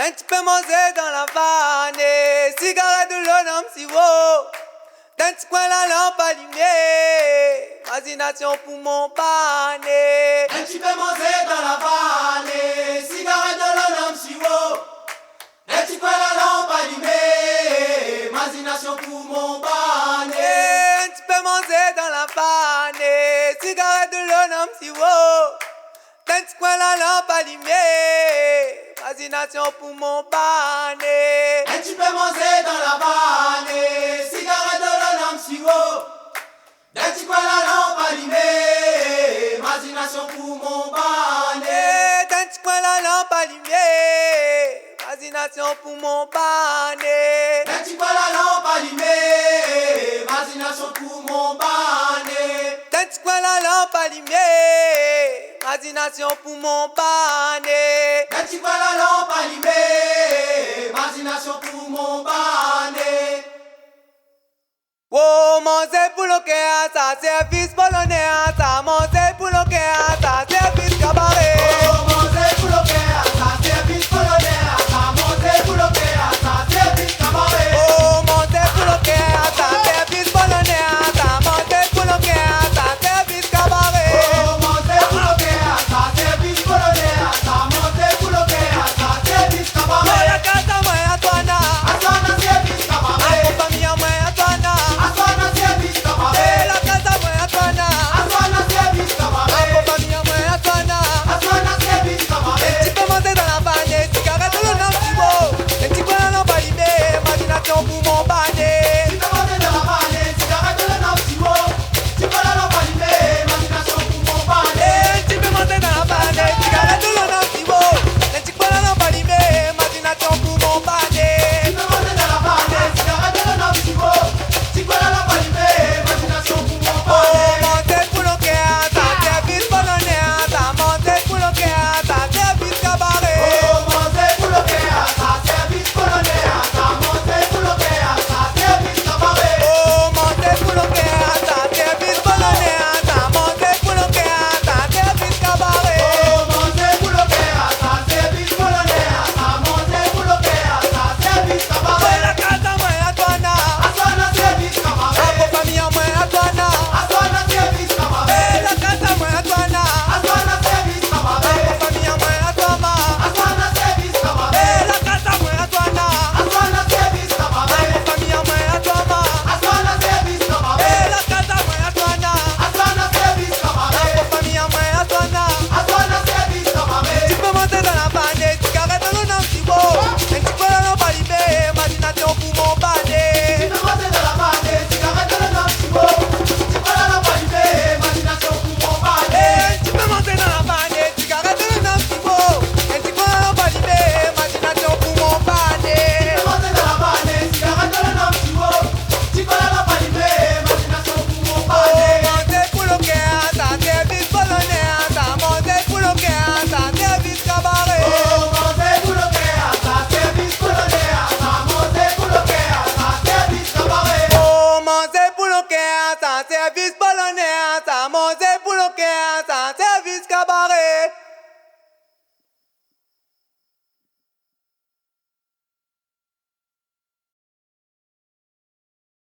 Un petit peu manger dans la vanne, cigarette de l'homme si haut. D'un petit coin la lampe allumée, imagination pour mon pané. Un petit peu manger dans la vanne, cigarette de l'homme si haut. D'un petit coin la lampe allumée, imagination pour mon pané. Un petit peu manger dans la vanne, cigarette de l'homme si haut. D'un petit coin la lampe allumée, imagination pour mon pané. Un petit peu manger dans la vanne, cigarette de l'homme si haut. D'un petit coin la lampe allumée, imagination pour mon pané. D'un petit coin la lampe allumée, imagination pour mon pané. D'un petit coin la lampe allumée, imagination pour mon pané. D'un petit coin la lampe allumée, imagination pour mon pané. D'un petit coin la lampe allumée, imagination pour mon pané. Oh, manger pour le cœur, ça service polonais, ça manger pour le cœur, ça service cabaret. Oh, manger pour le cœur, ça service polonais, ça manger pour le cœur, ça service cabaret. Oh, manger pour le cœur, ça service polonais, ça manger pour le cœur, ça service cabaret. Oh, manger pour le cœur, ça service polonais, ça manger pour le cœur, ça service cabaret. Moya casa, moya tuana, Asana service cabaret. ako familia moya tuana. Asana service cabaret. La casa moya tuana, Asana service cabaret. ako familia moya tuana. Asana service cabaret. Un petit peu manger dans la vanne, cigarette le nom si beau. Un petit peu la lampe allumée, imagination pour mon pané. Tu peux monter dans la vanne, cigarette de l'homme si haut. Tu peux la lampe allumée, imagination pour mon pané. Un petit peu manger dans la vanne, cigarette le nom si beau. Un petit peu la lampe allumée, imagination pour mon pané. Tu peux monter dans la vanne, cigarette de l'homme si haut. Tu peux la lampe allumée, imagination pour mon Oh, pané. manger pour le cœur, ça service polonais, ça manger pour le cœur, ça service cabaret. Oh, manger pour le cœur, ça service polonais, ça manger pour le cœur, ça service cabaret. Oh, manger pour le cœur, ça service polonais, ça manger pour le cœur, ça service cabaret. Oh, manger pour le cœur, ça service polonais, ça manger pour le cœur, ça service cabaret. La casa moya tuana, Asana service cabaret. ako familia moya tuana. Asana service cabaret. La casa moya tuana, Asana service cabaret. ako familia moya tuama. Asana service cabaret. La casa moya tuana, Asana service cabaret. ako familia moya tuama. Asana service cabaret. La casa moya tuana, Asana service cabaret. ako familia moya tuana. Asana service cabaret. Tu peux monter dans la vanne, cigarette le nom si beau. Un petit peu la lampe allumée, imagination pour mon pané. Tu peux monter dans la vanne, cigarette de l'homme si beau. Tu peux la lampe allumée, imagination pour mon pané. Tu peux monter dans la vanne, cigarette le nom si beau. Un petit peu la lampe allumée, imagination pour mon pané. Tu peux monter dans la vanne, cigarette de l'homme si beau. Tu peux la lampe allumée, imagination pour mon Oh, pané. manger pour le cœur, ça service polonais, ça manger pour le cœur, ça service cabaret. Oh, manger pour le cœur, ça service polonais, ça manger pour le cœur, ça service cabaret. Oh, manger pour le cœur, ça service polonais,